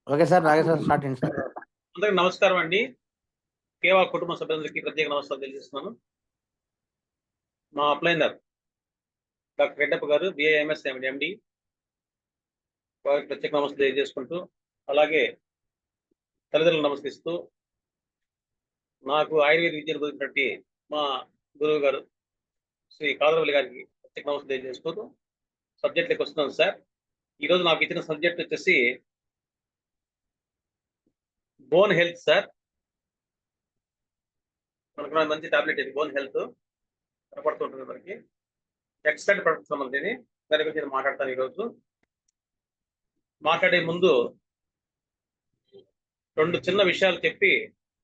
Okay sir, Nageswara sir start చేయండి sir. అందరికి నమస్కారం అండి. కేవా కుటుంబ సభ్యులందరికీ ప్రత్యేక నమస్కారం తెలియజేస్తున్నాను. మా అప్లైనర్ డాక్టర్ రెడ్డప్ప గారు బిఏఎంఎస్ ఎండి వారికి ప్రత్యేక నమస్కారం తెలియజేసుకుంటూ, అలాగే తల్లిదండ్రులు నమస్కరిస్తూ, నాకు ఆయుర్వేద విద్యను బోధించినటువంటి మా గురువు గారు శ్రీ కాదరవల్లి గారికి ప్రత్యేక నమస్కారం తెలియజేసుకుంటూ సబ్జెక్ట్లోకి వస్తున్నాను సార్. ఈరోజు నాకు ఇచ్చిన సబ్జెక్ట్ వచ్చేసి బోన్ హెల్త్ సార్. మనకు మంచి టాబ్లెట్ ఇది బోన్ హెల్త్ కనపడుతుంటుంది మనకి. ఎక్స్టెంట్ ప్రొడక్ట్స్ సంబంధించి దాని గురించి నేను మాట్లాడతాను ఈరోజు. మాట్లాడే ముందు రెండు చిన్న విషయాలు చెప్పి,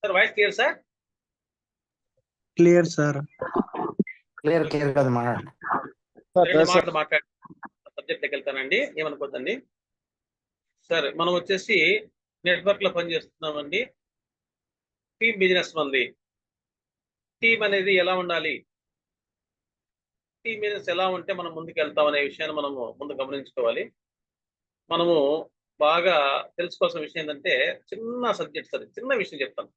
sir voice clear sir? Clear sir. Clear కాదు మాట్లాడండి. మాట్లాడి సబ్జెక్ట్లోకి వెళ్తానండి, ఏమనుకోద్దండి సార్. మనం వచ్చేసి నెట్వర్క్ లో పనిచేస్తున్నామండి. టీమ్ బిజినెస్ మంది. టీమ్ అనేది ఎలా ఉండాలి, టీమ్ బిజినెస్ ఎలా ఉంటే మనం ముందుకు వెళ్తాం అనే విషయాన్ని మనము ముందు గమనించుకోవాలి. మనము బాగా తెలుసుకోవాల్సిన విషయం ఏంటంటే, చిన్న సబ్జెక్ట్ సార్, చిన్న విషయం చెప్తాను.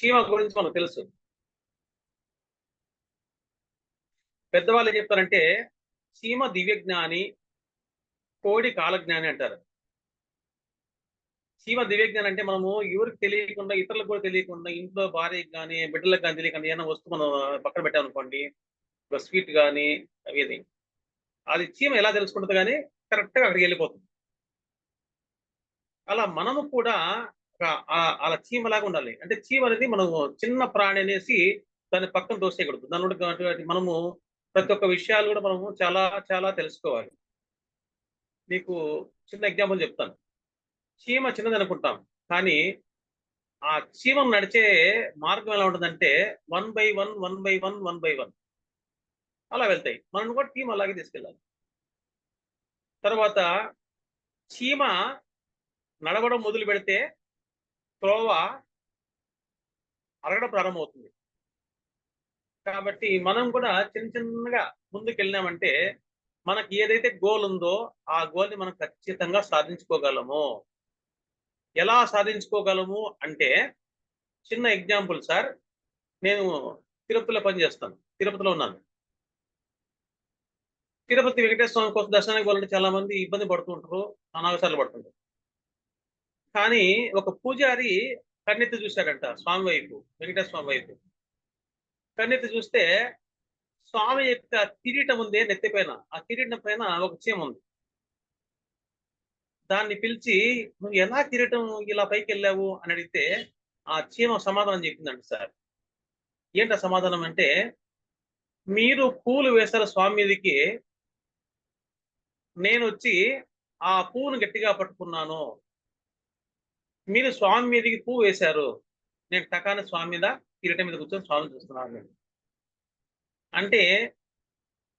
చీమ గురించి మనకు తెలుసు. పెద్దవాళ్ళు ఏం చెప్తారంటే, చీమ దివ్యజ్ఞాని, కోడి కాలజ్ఞాని అంటారు. చీమ దివ్యజ్ఞానం అంటే మనము ఎవరికి తెలియకుండా, ఇతరులకు కూడా తెలియకుండా, ఇంట్లో భార్యకి కానీ బిడ్డలకు కానీ తెలియకుండా ఏమైనా వస్తువు మనం పక్కన పెట్టామనుకోండి, ఒక స్వీట్ కానీ అవి, అది చీమ ఎలా తెలుసుకుంటుంది కానీ కరెక్ట్గా అక్కడికి వెళ్ళిపోతుంది. అలా మనము కూడా అలా చీమలాగా ఉండాలి. అంటే చీమ అనేది మనము చిన్న ప్రాణి అనేసి దాన్ని పక్కన దోసేయకూడదు. దాని మనము ప్రతి ఒక్క విషయాలు కూడా మనము చాలా చాలా తెలుసుకోవాలి. మీకు చిన్న ఎగ్జాంపుల్ చెప్తాను. చీమ చిన్నది అనుకుంటాం, కానీ ఆ చీమం నడిచే మార్గం ఎలా ఉంటుందంటే 1/1 1/1 1/1 అలా వెళ్తాయి. మనం కూడా టీం అలాగే తీసుకెళ్ళాలి. తర్వాత చీమ నడవడం మొదలు పెడితే త్రోవ అరగడం ప్రారంభమవుతుంది. కాబట్టి మనం కూడా చిన్న చిన్నగా ముందుకు వెళ్ళినామంటే మనకి ఏదైతే గోల్ ఉందో ఆ గోల్ని మనం ఖచ్చితంగా సాధించుకోగలము. ఎలా సాధించుకోగలము అంటే, చిన్న ఎగ్జాంపుల్ సార్. నేను తిరుపతిలో పనిచేస్తాను, తిరుపతిలో ఉన్నాను. తిరుపతి వెంకటేశ్వర స్వామి కోసం దర్శనానికి వెళ్ళాలంటే చాలా మంది ఇబ్బంది పడుతుంటారు, అనాగసార్లు పడుతుంటారు. కానీ ఒక పూజారి కన్నెత్తి చూశాడంట స్వామి వైపు, వెంకటేశ్వర స్వామి వైపు. కన్నెత్తి చూస్తే స్వామి యొక్క కిరీటం ఉంది నెత్తిపైన. ఆ కిరీటం పైన ఒక చీమ ఉంది. దాన్ని పిలిచి, నువ్వు ఎలా కిరీటం ఇలా పైకి వెళ్ళావు అని అడిగితే ఆ చీమ సమాధానం చెప్పిందంట సార్. ఏంట సమాధానం అంటే, మీరు పూలు వేశారు స్వామి మీదకి, నేను వచ్చి ఆ పువ్వును గట్టిగా పట్టుకున్నాను. మీరు స్వామి మీదకి పువ్వు వేశారు, నేను టకాని స్వామి మీద కిరీటం మీద కూర్చొని స్వామిని చూస్తున్నాను. అంటే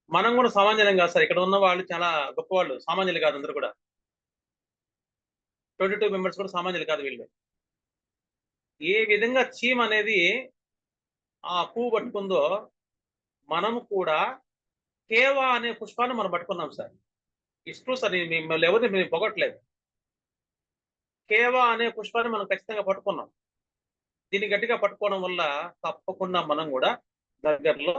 మనం కూడా సామాన్యులం కాదు సార్. ఇక్కడ ఉన్న వాళ్ళు చాలా గొప్పవాళ్ళు, సామాన్యులు కాదు. అందరూ కూడా 22 మెంబర్స్ కూడా సామాన్యులు కాదు వీళ్ళు. ఏ విధంగా చీమ అనేది ఆ పువ్వు పట్టుకుందో, మనము కూడా కేవా అనే పుష్పాన్ని మనం పట్టుకున్నాం సార్. ఇష్టం సార్, మిమ్మల్ని ఎవరిని మేము పొగట్లేదు. కేవా అనే పుష్పాన్ని మనం ఖచ్చితంగా పట్టుకున్నాం. దీన్ని గట్టిగా పట్టుకోవడం వల్ల తప్పకుండా మనం కూడా దగ్గరలో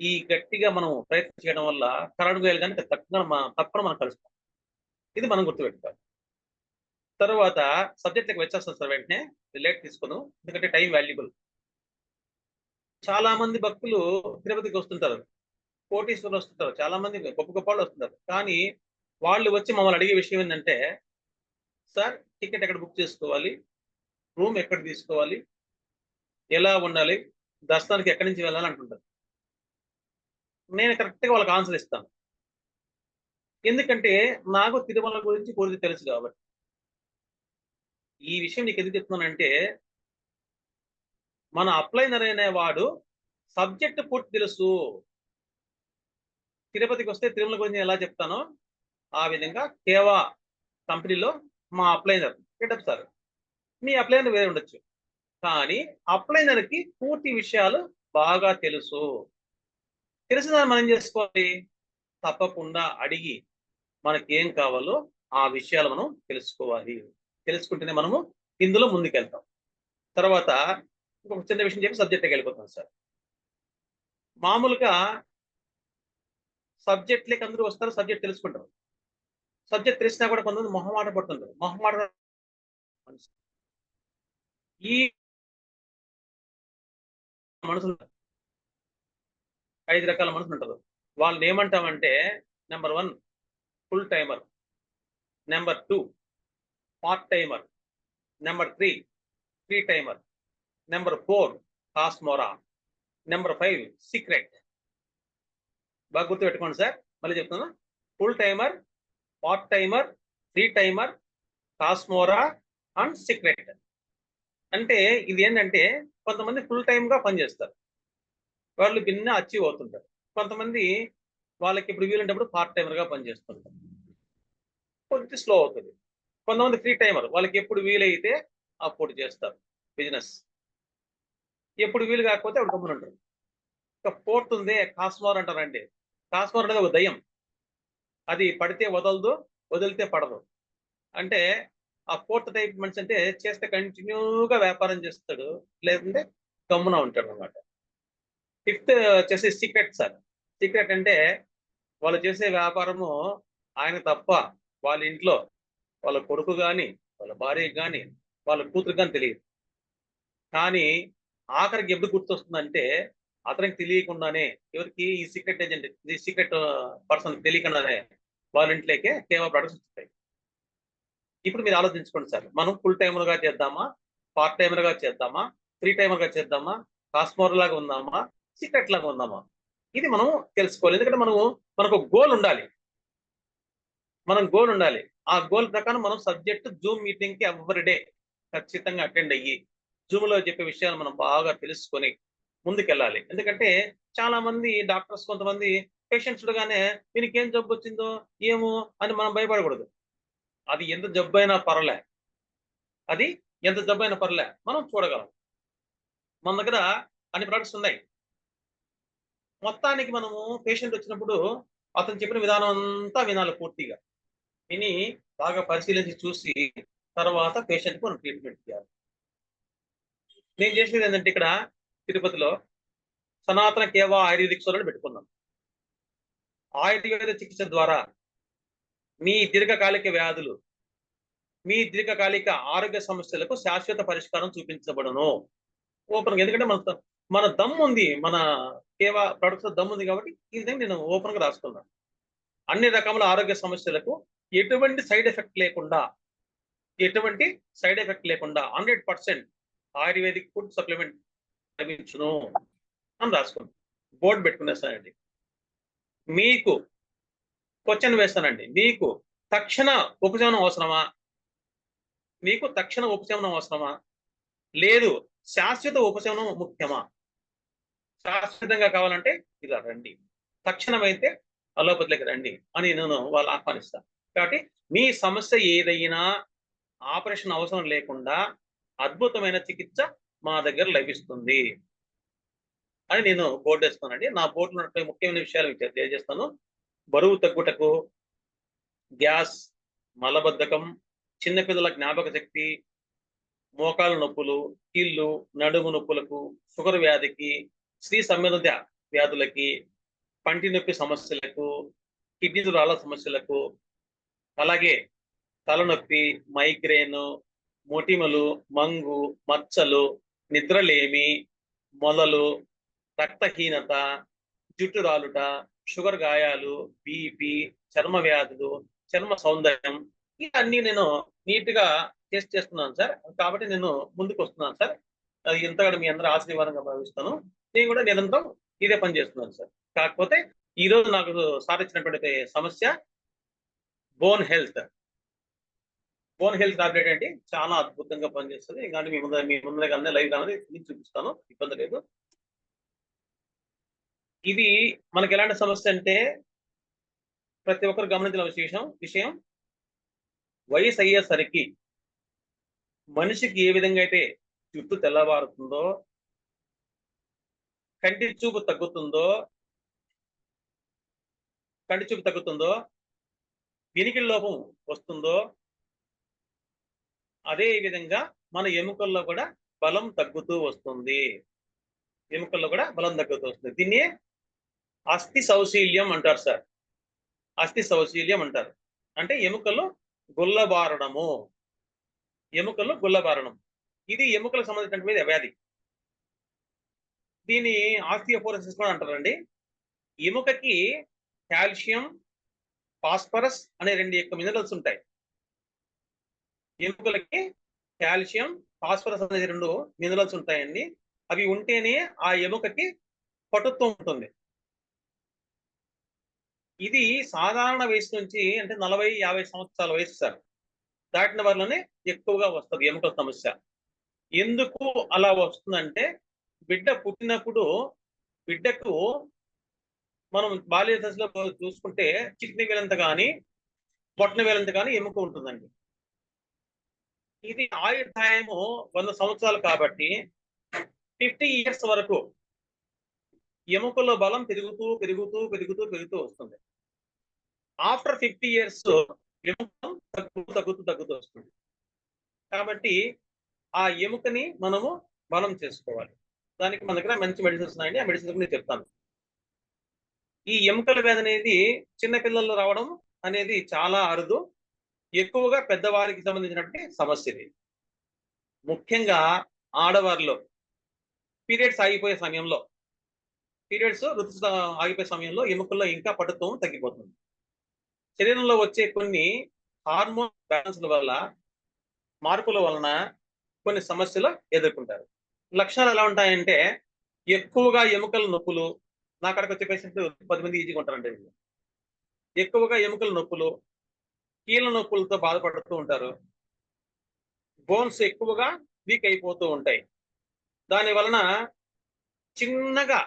ఈ గట్టిగా మనం ప్రయత్నం చేయడం వల్ల కరణ్ కానీ తప్పకుండా మనం కలుస్తాం. ఇది మనం గుర్తుపెట్టుకోవాలి. తర్వాత సబ్జెక్ట్కి వచ్చేస్తాం సార్. వెంటనే లేట్ తీసుకున్నాం, ఎందుకంటే టైం వాల్యుబుల్. చాలా మంది భక్తులు తిరుపతికి వస్తుంటారు, కోటీశ్వరులు వస్తుంటారు, చాలా మంది గొప్ప గొప్ప వాళ్ళు వస్తుంటారు. కానీ వాళ్ళు వచ్చి మమ్మల్ని అడిగే విషయం ఏంటంటే, సార్ టికెట్ ఎక్కడ బుక్ చేసుకోవాలి, రూమ్ ఎక్కడ తీసుకోవాలి, ఎలా ఉండాలి, దర్శనానికి ఎక్కడి నుంచి వెళ్ళాలి అంటుంటారు. నేను కరెక్ట్గా వాళ్ళకి ఆన్సర్ ఇస్తాను. ఎందుకంటే నాకు తిరుమల గురించి పూర్తి తెలుసు కాబట్టి. ఈ విషయం నీకు ఎందుకు చెప్తున్నానంటే, మన అప్లైనర్ అనేవాడు సబ్జెక్ట్ పూర్తి తెలుసు. తిరుపతికి వస్తే తిరుమల గురించి ఎలా చెప్తానో ఆ విధంగా కేవా కంపెనీలో మా అప్లైనర్ రెడ్డప్ప సార్. మీ అప్లైనర్ వేరే ఉండొచ్చు, కానీ అప్లైనర్కి పూర్తి విషయాలు బాగా తెలుసు. తెలిసిన దాన్ని మనం ఏం చేసుకోవాలి, తప్పకుండా అడిగి మనకి ఏం కావాలో ఆ విషయాలు మనం తెలుసుకోవాలి. తెలుసుకుంటేనే మనము ఇందులో ముందుకెళ్తాం. తర్వాత ఇంకొక చిన్న విషయం చెప్పి సబ్జెక్ట్కి వెళ్ళిపోతాం సార్. మామూలుగా సబ్జెక్ట్లకి అందరూ వస్తారు, సబ్జెక్ట్ తెలుసుకుంటారు. సబ్జెక్ట్ తెలిసినా కూడా కొంతమంది మొహమాట పడుతుంటారు. ఈ మనుషులు 5 రకాల మనుషులు ఉంటారు. వాళ్ళని ఏమంటామంటే, number 1 full timer, number 2 part timer, number 3 free timer, number 4 కాస్మోరా, నెంబర్ 5 సీక్రెట్. బాగా గుర్తు పెట్టుకోండి సార్. మళ్ళీ చెప్తున్నా, full timer, part timer, free timer, కాస్మోరా అండ్ సీక్రెట్. అంటే ఇది ఏంటంటే, కొంతమంది ఫుల్ టైమ్ గా పనిచేస్తారు, వాళ్ళు భిన్న అచీవ్ అవుతుంటారు. కొంతమంది వాళ్ళకి ఇప్పుడు వీలుంటప్పుడు పార్ట్ టైమర్ గా పనిచేస్తుంటారు, కొంచెం స్లో అవుతుంది. కొంతమంది ఫ్రీ టైమర్, వాళ్ళకి ఎప్పుడు వీలైతే అప్పుడు చేస్తారు బిజినెస్, ఎప్పుడు వీలు కాకపోతే అప్పుడు గమ్మున ఉంటారు. ఇక ఫోర్త్ ఉంది కాస్మోర్ అంటారండి. కాస్మోర్ అనేది ఒక దయ్యం, అది పడితే వదలదు, వదిలితే పడదు. అంటే ఆ ఫోర్త్ టైప్ మనిషి అంటే చేస్తే కంటిన్యూగా వ్యాపారం చేస్తాడు, లేదంటే గమ్మున ఉంటాడు అనమాట. ఫిఫ్త్ వచ్చేసి సీక్రెట్ సార్. సీక్రెట్ అంటే వాళ్ళు చేసే వ్యాపారము ఆయన తప్ప వాళ్ళ ఇంట్లో వాళ్ళ కొడుకు కానీ, వాళ్ళ భార్యకి కానీ, వాళ్ళ కూతురు కానీ తెలియదు. కానీ ఆఖరికి ఎప్పుడు గుర్తొస్తుందంటే, అతనికి తెలియకుండానే, ఎవరికి ఈ సీక్రెట్ ఏజెంట్, ఈ సీక్రెట్ పర్సన్ తెలియకుండానే వాళ్ళ ఇంట్లోకే కేవా ప్రొడక్ట్స్ వస్తాయి. ఇప్పుడు మీరు ఆలోచించుకోండి సార్, మనం ఫుల్ టైమర్ గా చేద్దామా, పార్ట్ టైమర్ గా చేద్దామా, ఫ్రీ టైమర్ గా చేద్దామా, కాస్మోర్ లాగా ఉందామా, సీక్రెట్ లాగా ఉందామా? ఇది మనం తెలుసుకోవాలి. ఎందుకంటే మనకు గోల్ ఉండాలి. ఆ గోల్ ప్రకారం మనం సబ్జెక్ట్ జూమ్ మీటింగ్ కి ఎవ్రీ డే ఖచ్చితంగా అటెండ్ అయ్యి, జూమ్ లో చెప్పే విషయాలు మనం బాగా తెలుసుకొని ముందుకెళ్ళాలి. ఎందుకంటే చాలా మంది డాక్టర్స్, కొంతమంది పేషెంట్స్ చూడగానే దీనికి ఏం జబ్బు వచ్చిందో ఏమో అని మనం భయపడకూడదు. అది ఎంత జబ్బు అయినా పర్లే, అది ఎంత జబ్బు అయినా పర్లే, మనం చూడగలం. మన దగ్గర అన్ని ప్రొడక్ట్స్ ఉన్నాయి. మొత్తానికి మనము పేషెంట్ వచ్చినప్పుడు అతను చెప్పిన విధానం అంతా వినాలి పూర్తిగా. విని బాగా పరిశీలించి చూసి తర్వాత పేషెంట్ కు మనం ట్రీట్మెంట్ చేయాలి. నేను చేసేది ఏంటంటే, ఇక్కడ తిరుపతిలో సనాతన కేవా ఆయుర్వేదిక్ సోలని పెట్టుకున్నాం. ఆయుర్వేద చికిత్స ద్వారా మీ దీర్ఘకాలిక వ్యాధులు, మీ దీర్ఘకాలిక ఆరోగ్య సమస్యలకు శాశ్వత పరిష్కారం చూపించబడును. ఓపెన్ గా, ఎందుకంటే మన దమ్ము ఉంది, మన కేవా ప్రొడక్ట్స్ దమ్ము ఉంది కాబట్టి ఈ విధంగా నేను ఓపెన్ గా రాసుకున్నాను. అన్ని రకముల ఆరోగ్య సమస్యలకు ఎటువంటి సైడ్ ఎఫెక్ట్ లేకుండా 100% ఆయుర్వేదిక్ ఫుడ్ సప్లిమెంట్ లభించును అని రాసుకున్నాను. బోర్డు పెట్టుకునేస్తానండి. మీకు క్వశ్చన్ వేస్తానండి, మీకు తక్షణ ఉపశమనం అవసరమా, లేదు శాశ్వత ఉపశమనం ముఖ్యమా? శాశ్వతంగా కావాలంటే ఇలా రండి, తక్షణమైతే అలోపతిలోకి రండి అని నేను వాళ్ళు ఆహ్వానిస్తాను. కాబట్టి మీ సమస్య ఏదైనా ఆపరేషన్ అవసరం లేకుండా అద్భుతమైన చికిత్స మా దగ్గర లభిస్తుంది అని నేను బోర్డు వేస్తానండి. నా బోర్డులో ఉన్నటువంటి ముఖ్యమైన విషయాలు మీకు తెలియజేస్తాను. బరువు తగ్గుటకు, గ్యాస్, మలబద్ధకం, చిన్నపిల్లల జ్ఞాపక శక్తి, మోకాలు నొప్పులు, కీళ్ళు, నడుము నొప్పులకు, షుగర్ వ్యాధికి, స్త్రీ సంబంధిత వ్యాధులకి, పంటి నొప్పి సమస్యలకు, కిడ్నీ రాళ్ళ సమస్యలకు, అలాగే తలనొప్పి, మైగ్రేన్, మొటిమలు, మంగు, మచ్చలు, నిద్రలేమి, మొలలు, రక్తహీనత, జుట్టు రాలుట, షుగర్ గాయాలు, బీపీ, చర్మ వ్యాధులు, చర్మ సౌందర్యం, ఇవన్నీ నేను నీట్ గా టెస్ట్ చేస్తున్నాను సార్. కాబట్టి నేను ముందుకు వస్తున్నాను సార్. అది ఎంతగా మీ అందరూ ఆశీర్వాదంగా భావిస్తాను. నేను కూడా నిరంతరం ఇదే పని చేస్తున్నాను సార్. కాకపోతే ఈ రోజు నాకు సాధించినటువంటి సమస్య బోన్ హెల్త్ టాబ్లెట్ అంటే చాలా అద్భుతంగా పనిచేస్తుంది. ఇంకా మీ ముందర కానీ లైవ్ కానీ చూపిస్తాను, ఇబ్బంది లేదు. ఇది మనకి ఎలాంటి సమస్య అంటే, ప్రతి ఒక్కరు గమనించిన విషయం వయసు అయ్యేసరికి మనిషికి ఏ విధంగా అయితే జుట్టు తెల్లవారుతుందో, కంటి చూపు తగ్గుతుందో, కంటి చూపు తగ్గుతుందో, వినికిడి లోపం వస్తుందో, అదే విధంగా మన ఎముకల్లో కూడా బలం తగ్గుతూ వస్తుంది. ఎముకల్లో కూడా బలం తగ్గుతూ వస్తుంది. దీన్ని అస్థి సౌశీల్యం అంటారు సార్. అస్థి సౌశీల్యం అంటారు. అంటే ఎముకలు గుల్లబారడము. ఎముకలు గుల్లబారడం. ఇది ఎముకలకు సంబంధించినటువంటి వ్యాధి. దీన్ని ఆస్టియోపోరోసిస్ కూడా అంటారండి. ఎముకకి కాల్షియం, ఫాస్ఫరస్ అనే 2 ఎక్కువ మినరల్స్ ఉంటాయి. ఎముకలకి కాల్షియం, ఫాస్ఫరస్ అనే 2 మినరల్స్ ఉంటాయండి. అవి ఉంటేనే ఆ ఎముకకి పటుత్వం ఉంటుంది. ఇది సాధారణ వయసు నుంచి అంటే 40-50 సంవత్సరాల వయసు సార్ దాటిన వాళ్ళనే ఎక్కువగా వస్తుంది ఎముకల సమస్య. ఎందుకు అలా వస్తుందంటే, బిడ్డ పుట్టినప్పుడు బిడ్డకు మనం బాల్య దశలో చూసుకుంటే చిటికిన వేలంత కానీ బొట్టన వేలంత కానీ ఎముక ఉంటుందండి. ఇది ఆయుర్దాయము 100 సంవత్సరాలు కాబట్టి 50 ఇయర్స్ వరకు ఎముకల్లో బలం పెరుగుతూ పెరుగుతూ పెరుగుతూ పెరుగుతూ వస్తుంది. ఆఫ్టర్ 50 ఇయర్స్ ఎముక తగ్గుతూ వస్తుంది. కాబట్టి ఆ ఎముకని మనము బలం చేసుకోవాలి. దానికి మన దగ్గర మంచి మెడిసిన్స్ ఉన్నాయండి. ఆ మెడిసిన్స్ నేను చెప్తాను. ఈ ఎముకల వ్యాధి అనేది చిన్న పిల్లల్లో రావడం అనేది చాలా అరుదు. ఎక్కువగా పెద్దవారికి సంబంధించినటువంటి సమస్య ఇది. ముఖ్యంగా ఆడవారిలో పీరియడ్స్ ఆగిపోయే సమయంలో, ఋతు ఆగిపోయే సమయంలో ఎముకల్లో ఇంకా పటుత్వం తగ్గిపోతుంది. శరీరంలో వచ్చే కొన్ని హార్మోన్ బ్యాలెన్స్ల వల్ల, మార్పుల వలన కొన్ని సమస్యలు ఎదుర్కొంటారు. లక్షణాలు ఎలా ఉంటాయంటే, ఎక్కువగా ఎముకల నొప్పులు. నా కాడికి వచ్చే పేషెంట్ 10 మంది ఈజీగా ఉంటారండి. ఎక్కువగా ఎముకల నొప్పులు, కీళ్ళ నొప్పులతో బాధపడుతూ ఉంటారు. బోన్స్ ఎక్కువగా వీక్ అయిపోతూ ఉంటాయి. దాని వలన చిన్నగా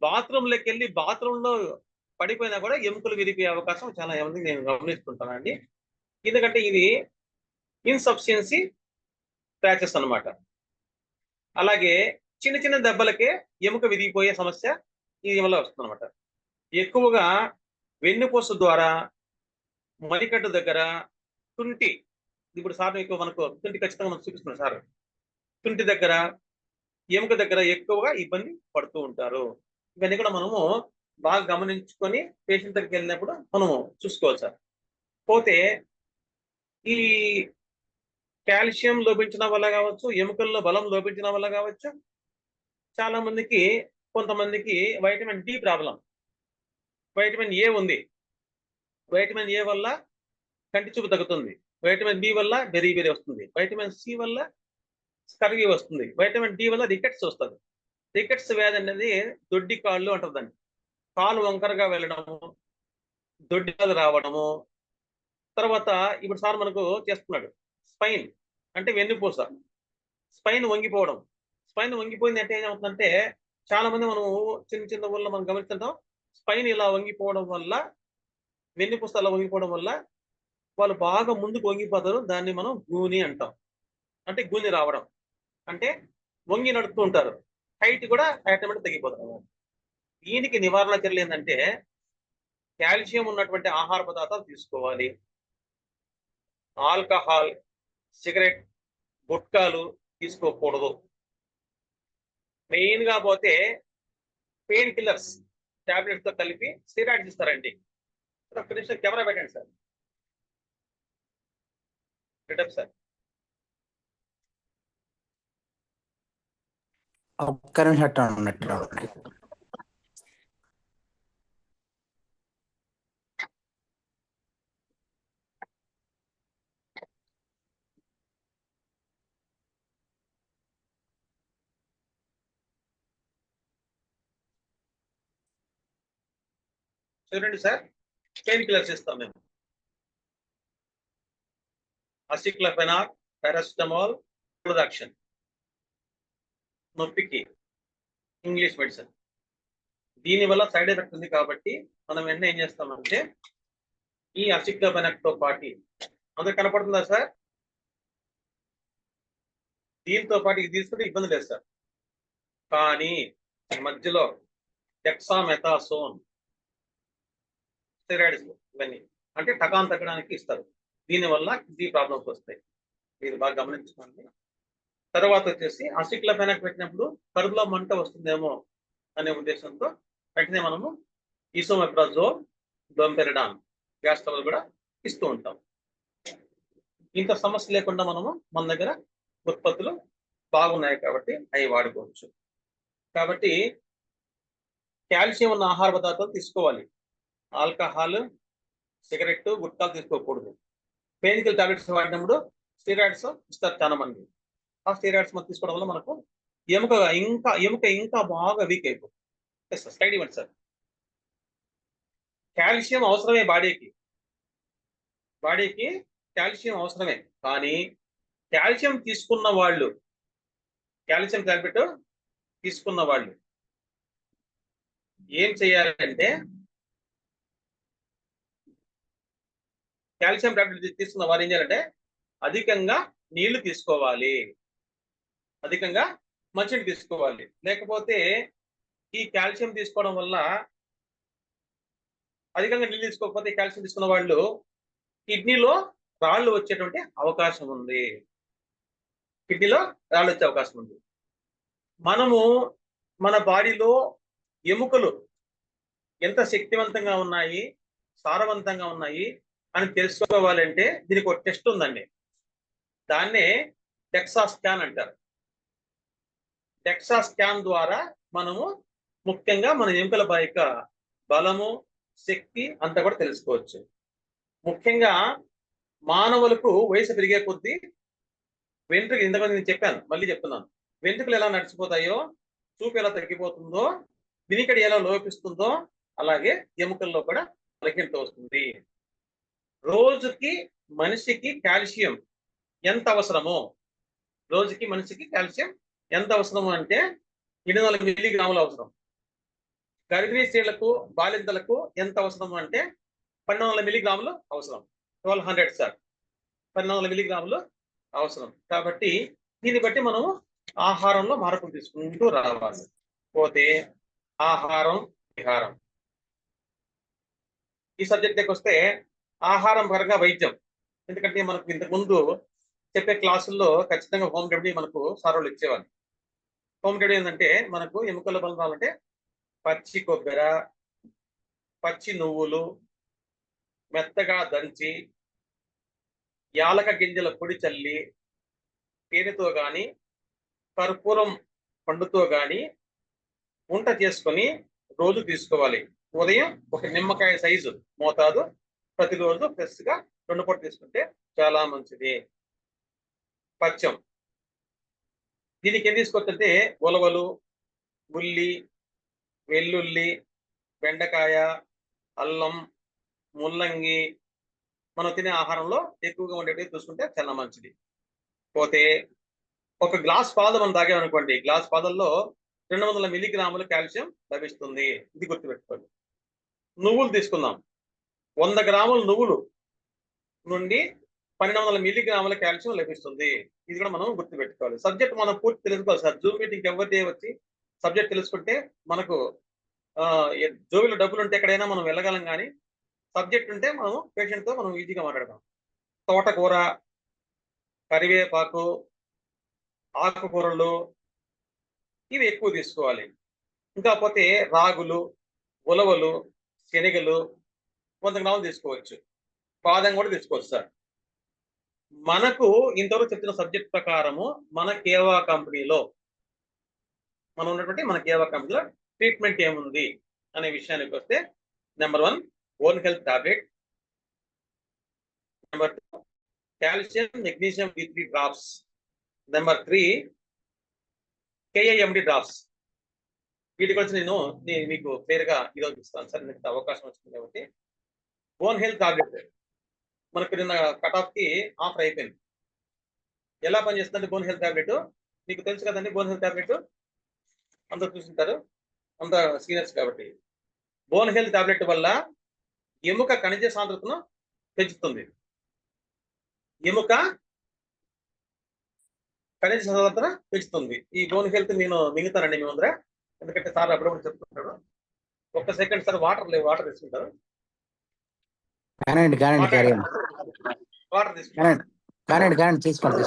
బాత్రూంలోకి వెళ్ళి బాత్రూంలో పడిపోయినా కూడా ఎముకలు విరిగిపోయే అవకాశం చాలా మంది నేను గమనిస్తుంటానండి. ఎందుకంటే ఇది ఇన్సఫిషియన్సీ స్క్రాచెస్ అన్నమాట. అలాగే చిన్న చిన్న దెబ్బలకే ఎముక విరిగిపోయే సమస్య ఇది వల్ల వస్తుందన్నమాట. ఎక్కువగా వెన్నుపూస ద్వారా, మణికట్టు దగ్గర, తుంటి, ఇప్పుడు సార్ ఎక్కువ మనకు తుంటి ఖచ్చితంగా మనకు చూపిస్తున్నారు సార్. తుంటి దగ్గర, ఎముక దగ్గర ఎక్కువగా ఇబ్బంది పడుతూ ఉంటారు. ఇవన్నీ కూడా మనము బాగా గమనించుకొని పేషెంట్ దగ్గరికి వెళ్ళినప్పుడు మనము చూసుకోవాలి సార్. పోతే ఈ కాల్షియం లోపించడం వల్ల కావచ్చు, ఎముకల్లో బలం లోపించడం వల్ల కావచ్చు, చాలా మందికి, కొంతమందికి vitamin D problem. Vitamin A ఉంది. వైటమిన్ ఏ వల్ల కంటి చూపు తగ్గుతుంది. వైటమిన్ బి వల్ల బెరీ వస్తుంది. వైటమిన్ సి వల్ల స్కర్వీ వస్తుంది. వైటమిన్ డి వల్ల రికెట్స్ వస్తుంది. రికెట్స్ వ్యాధి అనేది దొడ్డి కాళ్ళు అంటారు దాన్ని. కాలు వంకరగా వెళ్ళడము, దొడ్డి కాలు రావడము. తర్వాత ఇప్పుడు సార్ మనకు చేస్తున్నాడు స్పైన్ అంటే వెన్నుపూస. స్పైన్ వంగిపోవడం. స్పైన్ వంగిపోయింది అంటే ఏమవుతుందంటే, చాలా మంది మనం చిన్న చిన్న ఊళ్ళో మనం గమనిస్తుంటాం. స్పైన్ ఇలా వంగిపోవడం వల్ల, వెన్నుపూస అలా వంగిపోవడం వల్ల వాళ్ళు బాగా ముందుకు వంగిపోతారు. దాన్ని మనం గూని అంటాం. అంటే గూని రావడం. అంటే వంగి నడుస్తూ ఉంటారు. హైట్ కూడా ఆటోమేటిక్ తగ్గిపోతారు. దీనికి నివారణ చర్యలు ఏంటంటే, కాల్షియం ఉన్నటువంటి ఆహార పదార్థాలు తీసుకోవాలి. ఆల్కహాల్, సిగరెట్, గుట్కాలు తీసుకోకూడదు. మెయిన్ గా పోతే పెయిన్ కిల్లర్స్ టాబ్లెట్స్ తో కలిపి స్టెరాయిడ్స్ ఇస్తారండి. ఒక్క నిమిషం కెమెరా పెట్టండి సార్. పెట్టండి సార్. ఒక్క నిమిషం అట్లా ఉన్నట్టు. చూడండి సార్, పెయిన్ కిల్లర్స్ ఇస్తాం మేము. అసిక్లోఫెనాక్, పారాసిటమాల్, ప్రొడక్షన్, నొప్పికి ఇంగ్లీష్ మెడిసిన్. దీనివల్ల సైడ్ ఎఫెక్ట్ ఉంది కాబట్టి మనం వెంటనే ఏం చేస్తామంటే, ఈ అసిక్లోఫెనాక్ తో పాటు అందరికి కనపడుతుందా సార్? దీంతో పాటు ఇది తీసుకుంటే ఇబ్బంది లేదు సార్. కానీ మధ్యలో డెక్సామెథాసోన్ స్టెరాయిడ్స్ ఇవన్నీ అంటే టకాన్ తగ్గడానికి ఇస్తారు. దీనివల్ల కిడ్నీ ప్రాబ్లమ్స్ వస్తాయి. మీరు బాగా గమనించుకోండి. తర్వాత వచ్చేసి అసిక్లోఫెనాక్ పెట్టినప్పుడు కడుపులో మంట వస్తుందేమో అనే ఉద్దేశంతో వెంటనే మనము ఈసోమెప్రాజోల్, డోంపెరడాన్ గ్యాస్ ట్రబుల్ కూడా ఇస్తూ ఉంటాం. ఇంత సమస్య లేకుండా మనము మన దగ్గర ఉత్పత్తులు బాగున్నాయి కాబట్టి అవి వాడుకోవచ్చు. కాబట్టి కాల్షియం ఉన్న ఆహార పదార్థాలు తీసుకోవాలి. ఆల్కహాల్, సిగరెట్, గుట్కాలు తీసుకోకూడదు. పెయిన్ కిల్లర్ టాబ్లెట్స్ వాడినప్పుడు స్టీరాయిడ్స్ ఇస్తారు చాలా మంది. ఆ స్టీరాయిడ్స్ మనం తీసుకోవడం వల్ల మనకు ఎముక ఇంకా బాగా వీక్ అయిపోతుంది. స్లైడ్ ఇవ్వండి సార్. కాల్షియం అవసరమే బాడీకి కాల్షియం అవసరమే. కానీ కాల్షియం తీసుకున్న వాళ్ళు, కాల్షియం టాబ్లెట్ తీసుకున్న వాళ్ళు ఏం చేయాలంటే, కాల్షియం టాబ్లెట్ తీసుకున్న వారు ఏం చేయాలంటే అధికంగా నీళ్లు తీసుకోవాలి, అధికంగా మంచినీళ్ళు తీసుకోవాలి. లేకపోతే ఈ కాల్షియం తీసుకోవడం వల్ల అధికంగా నీళ్ళు తీసుకోకపోతే కాల్షియం తీసుకున్న వాళ్ళు కిడ్నీలో రాళ్ళు వచ్చేటువంటి అవకాశం ఉంది. కిడ్నీలో రాళ్ళు వచ్చే అవకాశం ఉంది. మనము మన బాడీలో ఎముకలు ఎంత శక్తివంతంగా ఉన్నాయి, సారవంతంగా ఉన్నాయి అని తెలుసుకోవాలంటే దీనికి ఒక టెస్ట్ ఉందండి. దాన్నే డెక్సా స్కాన్ అంటారు. డెక్సా స్కాన్ ద్వారా మనము ముఖ్యంగా మన ఎముకల యొక్క బలము, శక్తి అంతా కూడా తెలుసుకోవచ్చు. ముఖ్యంగా మానవులకు వయసు పెరిగే కొద్దీ వెంట్రుకలు, ఇంతకుముందు నేను చెప్పాను, మళ్ళీ చెప్తున్నాను, వెంట్రుకలు ఎలా నడిచిపోతాయో, చూపు ఎలా తగ్గిపోతుందో, వినికిడి ఎలా లోపిస్తుందో, అలాగే ఎముకల్లో కూడా బలహీనత వస్తుంది. రోజుకి మనిషికి కాల్షియం ఎంత అవసరమో, రోజుకి మనిషికి కాల్షియం ఎంత అవసరము అంటే 800 మిల్లీగ్రాములు అవసరం. గర్భిణీ స్త్రీలకు, బాలింతలకు ఎంత అవసరం అంటే 1200 మిల్లీగ్రాములు అవసరం. 1200 సార్, 1200 మిల్లీగ్రాములు అవసరం. కాబట్టి దీన్ని బట్టి మనము ఆహారంలో మార్పులు తీసుకుంటూ రావాలి. పోతే ఆహారం, విహారం. ఈ సబ్జెక్ట్కి వస్తే ఆహారం పరంగా వైద్యం. ఎందుకంటే మనకు ఇంతకుముందు చెప్పే క్లాసుల్లో ఖచ్చితంగా హోమ్ రెమెడీ మనకు సార్ వాళ్ళు ఇచ్చేవాళ్ళు. హోమ్ రెమెడీ ఏంటంటే మనకు ఎముకల బలం రావాలంటే పచ్చి కొబ్బెర, పచ్చి నువ్వులు మెత్తగా దంచి, యాలక గింజల పొడి చల్లి, తేనెతో కానీ కర్పూరం పండుతో కానీ వంట చేసుకొని రోజు తీసుకోవాలి. ఉదయం ఒక నిమ్మకాయ సైజు మోతాదు ప్రతిరోజు ఫ్రెష్గా 2 పూట తీసుకుంటే చాలా మంచిది. పచ్చం, దీనికి ఏం తీసుకోవచ్చంటే ఉలవలు, ఉల్లి, వెల్లుల్లి, బెండకాయ, అల్లం, ముల్లంగి మనం తినే ఆహారంలో ఎక్కువగా ఉండేవి చూసుకుంటే చాలా మంచిది. పోతే ఒక గ్లాస్ పాలు మనం తాగామనుకోండి, గ్లాస్ పాలల్లో 200 మిల్లీగ్రాములు కాల్షియం లభిస్తుంది. ఇది గుర్తుపెట్టుకోండి. నువ్వులు తీసుకుందాం, 100 గ్రాముల నువ్వులు నుండి 1200 మిల్లీగ్రాముల కాల్షియం లభిస్తుంది. ఇది కూడా మనం గుర్తుపెట్టుకోవాలి. సబ్జెక్ట్ మనం పూర్తి తెలుసుకోవాలి సార్. జూమ్ మీటింగ్ ఎవరి వచ్చి సబ్జెక్ట్ తెలుసుకుంటే మనకు జోబిలో డబ్బులు ఉంటే ఎక్కడైనా మనం వెళ్ళగలం, కానీ సబ్జెక్ట్ ఉంటే మనం పేషెంట్తో మనం ఈజీగా మాట్లాడతాం. తోటకూర, కరివేపాకు, ఆకుకూరలు ఇవి ఎక్కువ తీసుకోవాలి. ఇంకా పోతే రాగులు, ఉలవలు, శనగలు 100 గ్రాములు తీసుకోవచ్చు. బాదం కూడా తీసుకోవచ్చు సార్. మనకు ఇంతవరకు చెప్పిన సబ్జెక్ట్ ప్రకారము మన కేవా కంపెనీలో ట్రీట్మెంట్ ఏముంది అనే విషయానికి వస్తే, number 1 own health tablet, number 2 calcium magnesium D3 drops, number 3 KIMD drops. వీటి గురించి నేను మీకు క్లియర్ గా ఈరోజు ఇస్తాను సార్, మీకు అవకాశం వచ్చింది కాబట్టి. ఓన్ హెల్త్ టాబ్లెట్ మనకు నిన్న కట్ ఆఫ్ కి ఆఫర్ అయిపోయింది. ఎలా పనిచేస్తుందంటే బోన్ హెల్త్ టాబ్లెట్ మీకు తెలుసు కదండి. బోన్ హెల్త్ టాబ్లెట్ అందరూ చూస్తుంటారు, అంత సీనియర్స్ కాబట్టి. బోన్ హెల్త్ టాబ్లెట్ వల్ల ఎముక ఖనిజ సాంద్రతను పెంచుతుంది. ఎముక ఖనిజ సాంద్రతను పెంచుతుంది. ఈ బోన్ హెల్త్ నేను మిగుతానండి మీ ముందర, ఎందుకంటే సార్ అప్పుడప్పుడు చెప్తుంటాడు. ఒక్క సెకండ్ సార్, వాటర్ తీసుకుంటారు. కానండి క్యారీ వాటర్ తీసుకోండి. కానండి తీసుకోండి.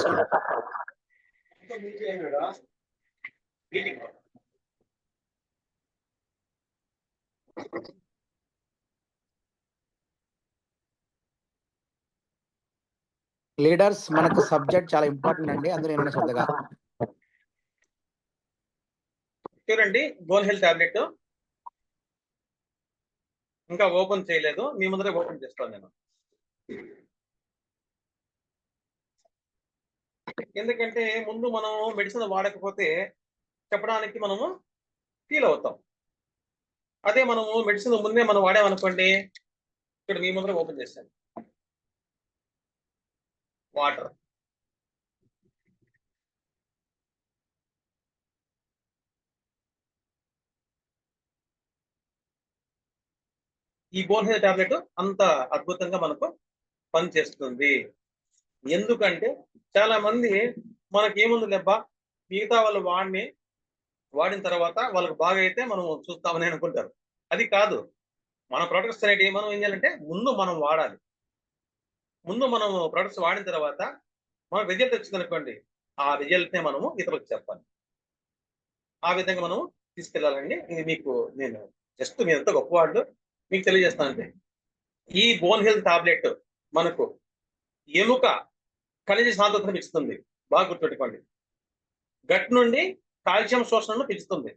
లీడర్స్ మనకు సబ్జెక్ట్ చాలా ఇంపార్టెంట్ అండి, అందులో ఏమైనా శ్రద్ధగా చూడండి. బోన్ హెల్త్ టాబ్లెట్ ఇంకా ఓపెన్ చేయలేదు, మీ ముందరే ఓపెన్ చేస్తాను నేను. ఎందుకంటే ముందు మనం మెడిసిన్ వాడకపోతే చెప్పడానికి మనము ఫీల్ అవుతాం. అదే మనము మెడిసిన్ ముందే మనం వాడామనుకోండి, ఇక్కడ మీ ముందర ఓపెన్ చేశాను. వాటర్, ఈ బోన్ హెల్త్ టాబ్లెట్ అంత అద్భుతంగా మనకు పనిచేస్తుంది. ఎందుకంటే చాలా మంది మనకేముంది లెబ్బా, మిగతా వాళ్ళు వాడిన తర్వాత వాళ్ళకి బాగా అయితే మనం చూస్తామని అనుకుంటారు. అది కాదు. మన ప్రొడక్ట్స్ అనేటివి మనం ఏం చేయాలంటే ముందు మనం వాడాలి. ముందు మనం ప్రొడక్ట్స్ వాడిన తర్వాత మన రిజల్ట్ వచ్చింది అనుకోండి, ఆ రిజల్ట్ నే మనము ఇతరులకు చెప్పాలి. ఆ విధంగా మనం తీసుకెళ్లాలండి. ఇది మీకు నేను జస్ట్ మీరు ఎంత గొప్పవాళ్ళు మీకు తెలియజేస్తానంటే, ఈ బోన్ హెల్త్ టాబ్లెట్ మనకు ఎముక ఖనిజ సాంద్రతను ఇస్తుంది. బాగా గుర్తుపెట్టుకోండి. గట్ నుండి కాల్షియం శోషణను పెంచుతుంది.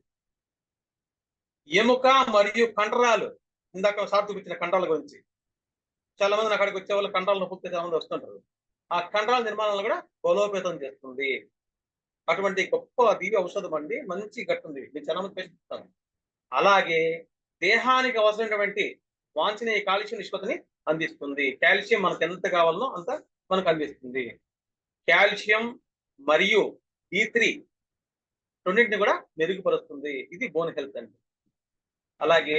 ఎముక మరియు కండరాలు, ఇందాక సార్ చూపించిన కండరాల గురించి, చాలా మంది అక్కడికి వచ్చే వాళ్ళు కండరాల నొప్పులతో చాలా మంది వస్తుంటారు. ఆ కండరాల నిర్మాణాలను కూడా బలోపేతం చేస్తుంది. అటువంటి గొప్ప దివ్య ఔషధం అండి. మంచి గట్టుంది, నేను చాలా మంది పేషెంట్. అలాగే దేహానికి అవసరమైనటువంటి వాంఛనీయ కాల్షియం నిష్పత్తిని అందిస్తుంది. కాల్షియం మనకు ఎంత కావాలనో అంత మనకు అందిస్తుంది. కాల్షియం మరియు D3 రెండింటిని కూడా మెరుగుపరుస్తుంది. ఇది బోన్ హెల్త్ అండి. అలాగే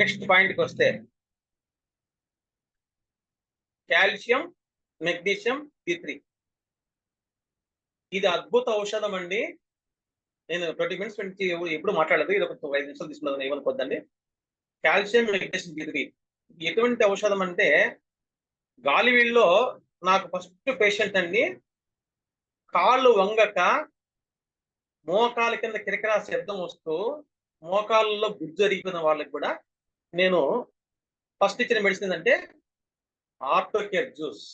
నెక్స్ట్ పాయింట్కి వస్తే, కాల్షియం, మెగ్నీషియం, D3 ఇది అద్భుత ఔషధం అండి. నేను 20 మినిట్స్ నుంచి ఎప్పుడు మాట్లాడలేదు, ఇది ఒక 5 నిమిషాలు తీసుకున్నాను, ఏమనుకోద్దండి. కాల్షియం, మెగ్నీషియం, D3 ఎటువంటి ఔషధం అంటే, గాలివీల్లో నాకు ఫస్ట్ పేషెంట్ అండి, కాళ్ళు వంగక మోకాల కింద కిరకిరా శబ్దం వస్తూ మోకాళ్ళలో గుజ్జు అరిగిపోయిన వాళ్ళకి కూడా నేను ఫస్ట్ ఇచ్చిన మెడిసిన్ అంటే ఆర్థోకేర్ జ్యూస్.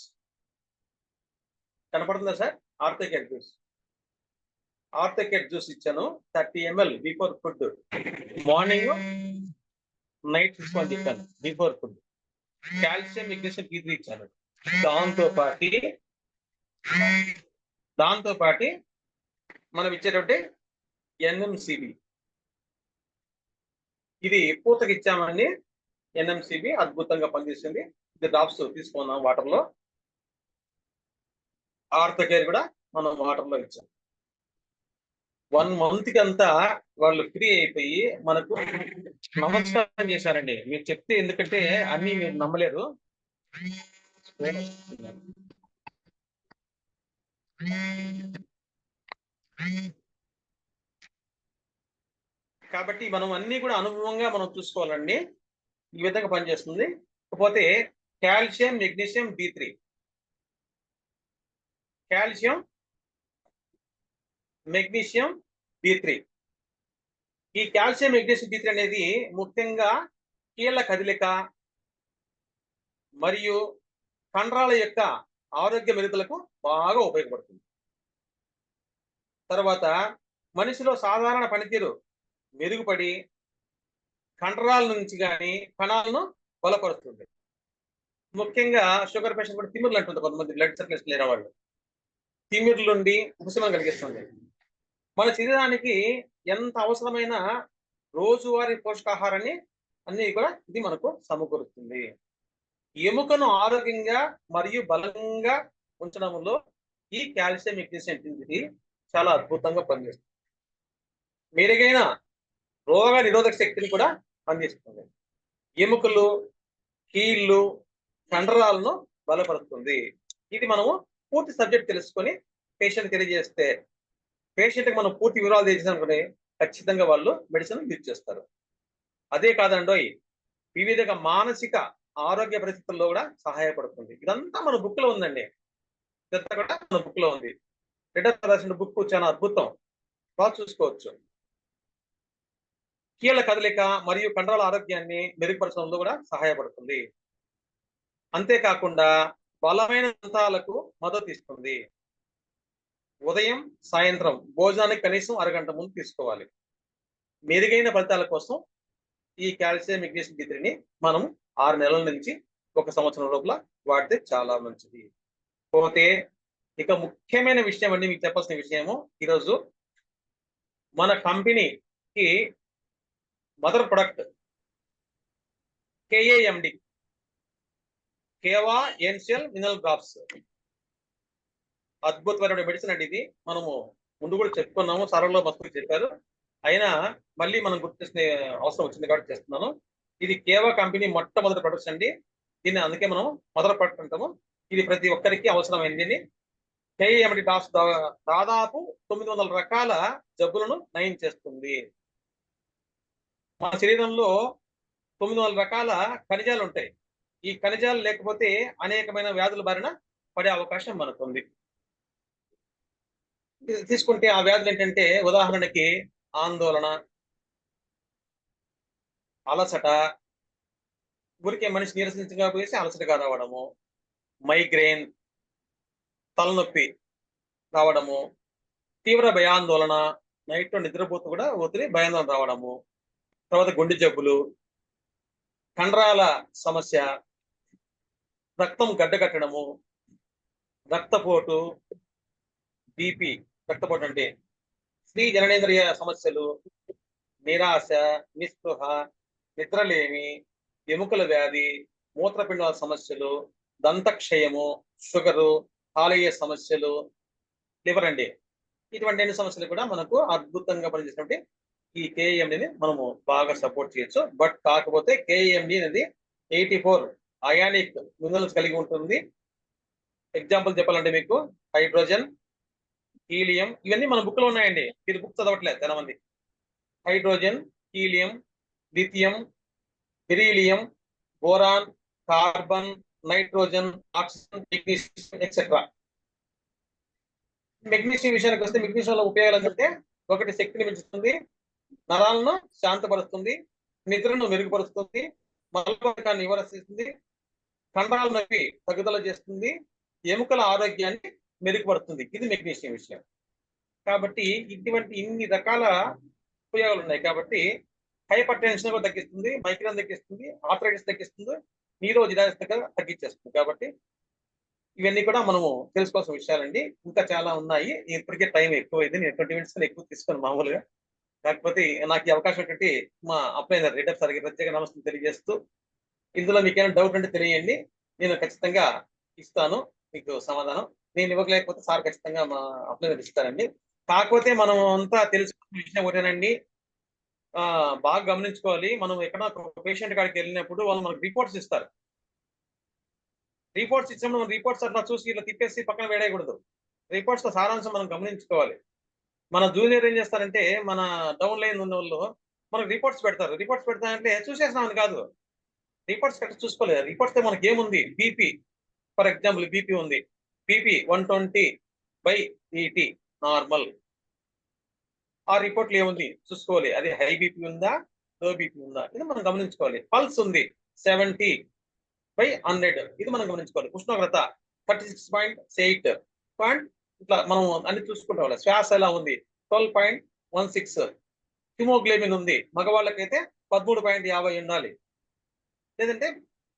కనపడుతుందా సార్? ఆర్థోకేర్ జ్యూస్ ఇచ్చాను. 30 ml before food, morning night తీసుకోని చెప్పాను before food. Calcium, magnesium, D3 ఇచ్చాను. దాంతో పాటి మనం ఇచ్చేటువంటి NMCB, ఇది పూతకి ఇచ్చామండి. NMCB అద్భుతంగా పనిచేస్తుంది. ఇది డ్రాప్స్ తీసుకున్నాం వాటర్ లో. ఆర్థోకేర్ కూడా మనం వాటర్ లో ఇచ్చాం. 1 month కి అంతా వాళ్ళు ఫ్రీ అయిపోయి మనకు నమస్కారం చేశారండి. మీరు చెప్తే, ఎందుకంటే అన్ని మీరు నమ్మలేరు. కాబట్టి మనం అన్ని కూడా అనుభవంగా మనం చూసుకోవాలండి. ఈ విధంగా పనిచేస్తుంది. కాకపోతే calcium, magnesium, D3, calcium, magnesium, D3. ఈ కాల్షియం, మెగ్నీషియం, D3 అనేది ముఖ్యంగా కీళ్ళ కదలిక మరియు కండరాల యొక్క ఆరోగ్య మెరుగుదలకు బాగా ఉపయోగపడుతుంది. తర్వాత మనిషిలో సాధారణ పనితీరు మెరుగుపడి కండరాల నుంచి కానీ కణాలను బలపరుస్తుంది. ముఖ్యంగా షుగర్ పేషెంట్ కూడా తిమ్మిర్లు అంటుంది కొంతమంది, బ్లడ్ సర్క్యులేషన్ లేని వాళ్ళు. తిమ్మిర్ల నుండి ఉపశమనం కలిగిస్తుంది. మన శరీరానికి ఎంత అవసరమైన రోజువారీ పోషకాహారాన్ని అన్ని కూడా ఇది మనకు సమకూరుస్తుంది. ఎముకను ఆరోగ్యంగా మరియు బలంగా ఉంచడంలో ఈ కాల్షియం, మెగ్నీషియం ఇది చాలా అద్భుతంగా పనిచేస్తుంది. మెరుగైన రోగ నిరోధక శక్తిని కూడా అందిస్తుంది. ఎముకలు, కీళ్ళు, కండరాలను బలపరుస్తుంది. ఇది మనము పూర్తి సబ్జెక్ట్ తెలుసుకొని పేషెంట్ తెలియజేస్తే, పేషెంట్కి మనం పూర్తి వివరాలు తెలియజేసామనుకుని ఖచ్చితంగా వాళ్ళు మెడిసిన్ యూజ్ చేస్తారు. అదే కాదండోయ్, వివిధ మానసిక ఆరోగ్య పరిస్థితుల్లో కూడా సహాయపడుతుంది. ఇదంతా మన బుక్ లో ఉందండి. ఇదంతా కూడా మన బుక్ లో ఉంది. రెడ్డర్ రాసిన బుక్ చాలా అద్భుతం, బాగా చూసుకోవచ్చు. కీళ్ళ కదలిక మరియు కండరాల ఆరోగ్యాన్ని మెరుగుపరచడంలో కూడా సహాయపడుతుంది. అంతేకాకుండా బలమైన దంతాలకు మద్దతు ఇస్తుంది. ఉదయం సాయంత్రం భోజనానికి కనీసం అరగంట ముందు తీసుకోవాలి. మెరుగైన ఫలితాల కోసం ఈ కాల్షియం మెగ్నీషియం D3ని మనం 6 నెలల నుంచి 1 సంవత్సరం లోపల వాడితే చాలా మంచిది. పోతే ఇక ముఖ్యమైన విషయం అండి, మీకు చెప్పాల్సిన విషయము, ఈరోజు మన కంపెనీకి mother product KAMD, Keva essential mineral drops, అద్భుతమైన మెడిసిన్ అండి. ఇది మనము ముందు కూడా చెప్పుకున్నాము, సరళలో మస్తు చెప్పారు, అయినా మళ్ళీ మనం గుర్తు చేసిన అవసరం వచ్చింది కాబట్టి చేస్తున్నాను. ఇది కేవా కంపెనీ మొట్టమొదటి ప్రొడక్ట్స్ అండి. దీన్ని అందుకే మనం మదర్ ప్రొడక్ట్ అంటాము. ఇది ప్రతి ఒక్కరికి అవసరమైంది. KAMD డ్రాప్స్ దాదాపు 900 రకాల జబ్బులను నయం చేస్తుంది. మన శరీరంలో 900 రకాల ఖనిజాలు ఉంటాయి. ఈ ఖనిజాలు లేకపోతే అనేకమైన వ్యాధుల బారిన పడే అవకాశం మనకుంది. తీసుకుంటే ఆ వ్యాధులు ఏంటంటే, ఉదాహరణకి ఆందోళన, అలసట, ఊరికే మనిషి నీరసించగా పోయేసి అలసటగా రావడము, మైగ్రేన్, తలనొప్పి రావడము, తీవ్ర భయాందోళన, నైట్లో నిద్రపోతూ కూడా ఒత్తిడి భయాందోళన రావడము, తర్వాత గుండె జబ్బులు, కండరాల సమస్య, రక్తం గడ్డకట్టడము, రక్తపోటు, బీపీ, రక్తపోటు అంటే స్త్రీ జననేంద్రియ సమస్యలు, నిరాశ, నిస్పృహ, నిద్రలేమి, ఎముకల వ్యాధి, మూత్రపిండాల సమస్యలు, దంతక్షయము, షుగరు, కాలేయ సమస్యలు, లివర్ అండి, ఇటువంటి అన్ని సమస్యలు కూడా మనకు అద్భుతంగా పనిచేసినట్టు ఈ KAMDని మనము బాగా సపోర్ట్ చేయొచ్చు. బట్ కాకపోతే KAMD అనేది 84 అయానిక్ మినరల్స్ కలిగి ఉంటుంది. ఎగ్జాంపుల్ చెప్పాలంటే మీకు హైడ్రోజన్, హీలియం, ఇవన్నీ మన బుక్ లో ఉన్నాయండి. మీరు బుక్ చదవట్లేదు చాలా మంది. Hydrogen, helium, lithium, beryllium, boron, carbon, nitrogen, oxygen, magnesium etcetera. Magnesium విషయానికి వస్తే మెగ్నీషియం ఉపయోగాలు ఏంటంటే, ఒకటి శక్తిని పెంచుతుంది, నరాలను శాంతపరుస్తుంది, నిద్రను మెరుగుపరుస్తుంది, మలబద్ధకాన్ని నివారిస్తుంది, కండరాల నొప్పి తగ్గుదల చేస్తుంది, ఎముకల ఆరోగ్యాన్ని మెరుగుపరుస్తుంది. ఇది మెగ్నీషియం విషయం. కాబట్టి ఇటువంటి ఇన్ని రకాల ఉపయోగాలు ఉన్నాయి. కాబట్టి హైపర్ టెన్షన్ కూడా తగ్గిస్తుంది, మైగ్రేన్ తగ్గిస్తుంది, ఆర్థరైటిస్ తగ్గిస్తుంది, నీరోజిడాసిస్ తగ్గించేస్తుంది. కాబట్టి ఇవన్నీ కూడా మనము తెలుసుకోవాల్సిన విషయాలండి. ఇంకా చాలా ఉన్నాయి. ఇప్పటికే టైం ఎక్కువైంది. నేను 20 minutes ఎక్కువ తీసుకున్నాను మామూలుగా. కాకపోతే నాకు ఈ అవకాశం ఏంటంటే మా అప్లైనర్ రీడర్ సార్కి ప్రత్యేక నమస్కారం తెలియజేస్తూ, ఇందులో మీకు ఏమైనా డౌట్ అంటే తెలియండి, నేను ఖచ్చితంగా ఇస్తాను మీకు సమాధానం. నేను ఇవ్వలేకపోతే సార్ ఖచ్చితంగా మా అప్లైనర్ ఇస్తారండి. కాకపోతే మనం అంతా తెలుసుకున్న విషయం ఒకటేనండి, బాగా గమనించుకోవాలి. మనం ఎక్కడ పేషెంట్ కాడికి వెళ్ళినప్పుడు వాళ్ళు మనకు రిపోర్ట్స్ ఇస్తారు. రిపోర్ట్స్ ఇచ్చినప్పుడు మనం రిపోర్ట్స్ అట్లా చూసి ఇలా తిప్పేసి పక్కన వేయకూడదు. రిపోర్ట్స్ సారాంశం మనం గమనించుకోవాలి. మన జూనియర్ ఏం చేస్తారంటే, మన డౌన్ లైన్ ఉన్న వాళ్ళు మనకు రిపోర్ట్స్ పెడతారు. రిపోర్ట్స్ పెడతారంటే చూసేసినామని కాదు, రిపోర్ట్స్ కరెక్ట్ చూసుకోలేదు. రిపోర్ట్స్ మనకి ఏముంది, బీపీ ఫర్ ఎగ్జాంపుల్ బీపీ ఉంది, బీపీ 120/80 నార్మల్. ఆ రిపోర్ట్లు ఏముంది చూసుకోవాలి, అది హై బీపీ ఉందా, లో బీపీ ఉందా, ఇది మనం గమనించుకోవాలి. పల్స్ ఉంది 70/100, ఇది మనం గమనించుకోవాలి. ఉష్ణోగ్రత 36.8 ఇట్లా మనం అన్ని చూసుకుంటాం. శ్వాస ఎలా ఉంది 12.16. హిమోగ్లోబిన్ ఉంది, మగవాళ్ళకైతే 13.50 ఉండాలి, లేదంటే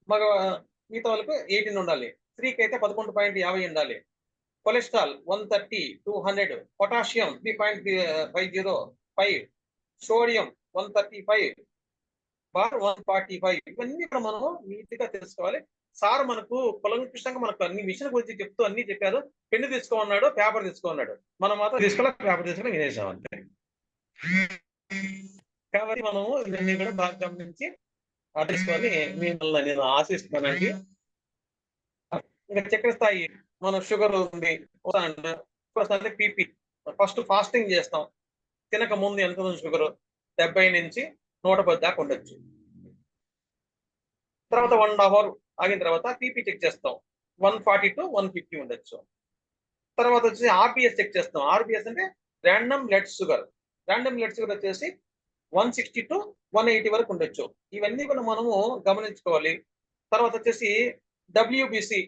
మిగతా వాళ్ళకు 18 ఉండాలి. స్త్రీకి అయితే 11.50 ఉండాలి. Cholesterol 130, 200, potassium 3.505, sodium 135, bar 145. ఇవన్నీ కూడా మనం నీట్ గా తెలుసుకోవాలి. సార్ మనకు కులంకుషంగా మనకు అన్ని విషయాల గురించి చెప్తూ అన్ని చెప్పారు. పెన్ను తీసుకోమన్నాడు, పేపర్ తీసుకోమన్నాడు, మనం మాత్రం తీసుకోవాలి, పేపర్ తీసుకుని వినేసాం అంతే. కాబట్టి మనము ఇవన్నీ కూడా బాగా గమనించి తీసుకొని మిమ్మల్ని నేను ఆశిస్తున్నానండి. ఇంకా చక్కెర స్థాయి, మన షుగర్ ఉంది, పీపీ, ఫస్ట్ ఫాస్టింగ్ చేస్తాం. తినక ముందు ఎంత ఉంది షుగర్, 70 నుంచి 110 దాకా ఉండొచ్చు. తర్వాత 1.5 అవర్ ఆగిన తర్వాత పీపీ చెక్ చేస్తాం. 140 to 150 ఉండొచ్చు. తర్వాత వచ్చేసి ఆర్బిఎస్ చెక్ చేస్తాం. ఆర్బిఎస్ అంటే random blood sugar. Random blood sugar వచ్చేసి 160 to 180 వరకు ఉండొచ్చు. ఇవన్నీ కూడా మనము గమనించుకోవాలి. తర్వాత వచ్చేసి WBC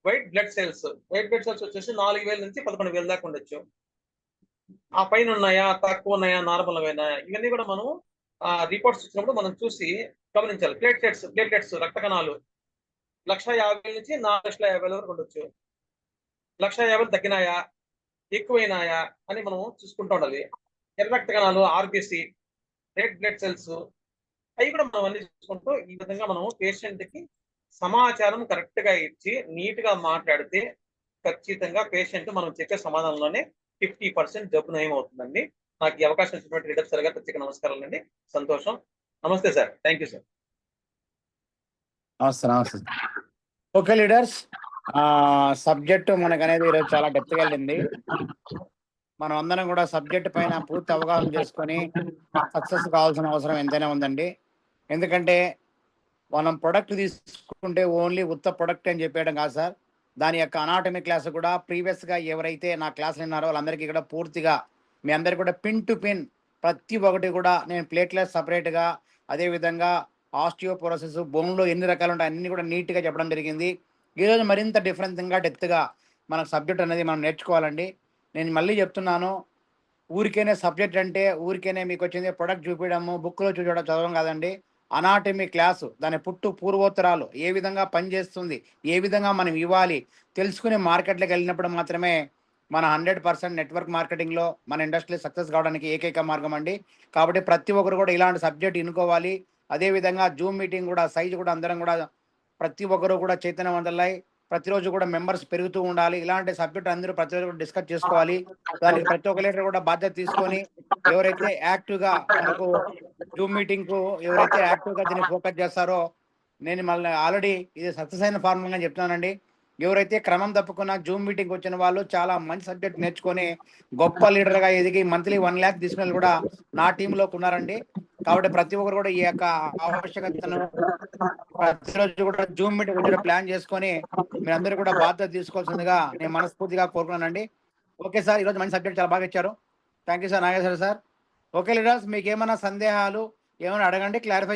white blood cells. White blood cells వచ్చేసి 4,000 నుంచి 11,000 దాకా ఉండొచ్చు. ఆ పైన ఉన్నాయా, తక్కువ ఉన్నాయా, నార్మల్ అయినా, ఇవన్నీ కూడా మనం రిపోర్ట్స్ ఇచ్చినప్పుడు మనం చూసి గమనించాలి. ప్లేట్లెట్స్ రక్త కణాలు 1,50,000 నుంచి 4,50,000 వరకు ఉండొచ్చు. 1,50,000 తగ్గినాయా, ఎక్కువైనాయా అని మనం చూసుకుంటూ ఉండాలి. ఎర్ర రక్త కణాలు, ఆర్బిసి, రెడ్ బ్లడ్ సెల్స్, అవి కూడా మనం అన్ని చూసుకుంటూ ఈ విధంగా మనం పేషెంట్ కి సమాచారం కరెక్ట్ గా ఇచ్చి నీట్ గా మాట్లాడితే ఖచ్చితంగా పేషెంట్ మనం చెప్పే సమాధానంలోనే 50% జబ్బు నయం అవుతుందండి. నాకు ఈ అవకాశం ఇచ్చినటువంటి లీడర్ సార్ గారు ప్రత్యేక నమస్కారాలండి. సంతోషం. నమస్తే సార్. Thank you sir. నమస్తే. ఓకే లీడర్స్, సబ్జెక్టు మనకు అనేది ఈరోజు చాలా డెప్త్గా వెళ్ళింది. మనం అందరం కూడా సబ్జెక్ట్ పైన పూర్తి అవగాహన చేసుకొని సక్సెస్ కావాల్సిన అవసరం ఎంతైనా ఉందండి. ఎందుకంటే మనం ప్రొడక్ట్ తీసుకుంటే ఓన్లీ ఉత్త ప్రొడక్ట్ అని చెప్పేయడం కాదు సార్. దాని యొక్క అనాటమీ క్లాస్ కూడా ప్రీవియస్గా ఎవరైతే నా క్లాసులు విన్నారో వాళ్ళందరికీ కూడా పూర్తిగా మీ అందరికీ కూడా పిన్ టు పిన్ ప్రతి ఒక్కటి కూడా నేను ప్లేట్లెస్ సపరేట్గా, అదేవిధంగా ఆస్టియోపోరోసిస్, బోన్లో ఎన్ని రకాలు ఉంటాయి అన్నీ కూడా నీట్గా చెప్పడం జరిగింది. ఈరోజు మరింత డిఫరెంట్గా డెప్త్గా మన సబ్జెక్ట్ అనేది మనం నేర్చుకోవాలండి. నేను మళ్ళీ చెప్తున్నాను, ఊరికేనే సబ్జెక్ట్ అంటే ఊరికేనే మీకు వచ్చింది ప్రొడక్ట్ చూపించడము, బుక్లో చూడడం చదవడం కాదండి. అనాటమీ క్లాసు, దాని పుట్టు పూర్వోత్తరాలు, ఏ విధంగా పనిచేస్తుంది, ఏ విధంగా మనం ఇవ్వాలి తెలుసుకుని మార్కెట్లోకి వెళ్ళినప్పుడు మాత్రమే మన 100% నెట్వర్క్ మార్కెటింగ్లో మన ఇండస్ట్రీ సక్సెస్ కావడానికి ఏకైక మార్గం అండి. కాబట్టి ప్రతి ఒక్కరు కూడా ఇలాంటి సబ్జెక్ట్ ఎన్నుకోవాలి. అదేవిధంగా జూమ్ మీటింగ్ కూడా సైజు కూడా అందరం కూడా ప్రతి ఒక్కరు కూడా చైతన్యవంతులై ప్రతిరోజు కూడా మెంబర్స్ పెరుగుతూ ఉండాలి. ఇలాంటి సబ్జెక్ట్ అందరూ ప్రతిరోజు కూడా డిస్కస్ చేసుకోవాలి. దానికి ప్రతి ఒక్క లీడర్ కూడా బాధ్యత తీసుకొని ఎవరైతే యాక్టివ్గా మనకు జూమ్ మీటింగ్ కు ఎవరైతే యాక్టివ్గా దీన్ని ఫోకస్ చేస్తారో, నేను మళ్ళీ ఆల్రెడీ ఇది సక్సెస్ అయిన ఫార్ములా చెప్తున్నానండి. ఎవరైతే క్రమం తప్పకుండా జూమ్ మీటింగ్ వచ్చిన వాళ్ళు చాలా మంచి సబ్జెక్ట్ నేర్చుకొని గొప్ప లీడర్గా ఎదిగి మంత్లీ 1 lakh తీసుకుని కూడా నా టీంలోకి ఉన్నారండి. కాబట్టి ప్రతి ఒక్కరు కూడా ఈ యొక్క ఆవశ్యకతను ప్రతిరోజు కూడా జూమ్ మీటింగ్ వచ్చే ప్లాన్ చేసుకొని మీరందరూ కూడా బాధ్యత తీసుకోవాల్సిందిగా నేను మనస్ఫూర్తిగా కోరుకున్నానండి. ఓకే సార్, ఈరోజు మంచి సబ్జెక్ట్ చాలా బాగా ఇచ్చారు. Thank you sir, Nageswara sir. Okay leaders, మీకు ఏమైనా సందేహాలు ఏమైనా అడగండి, క్లారిఫై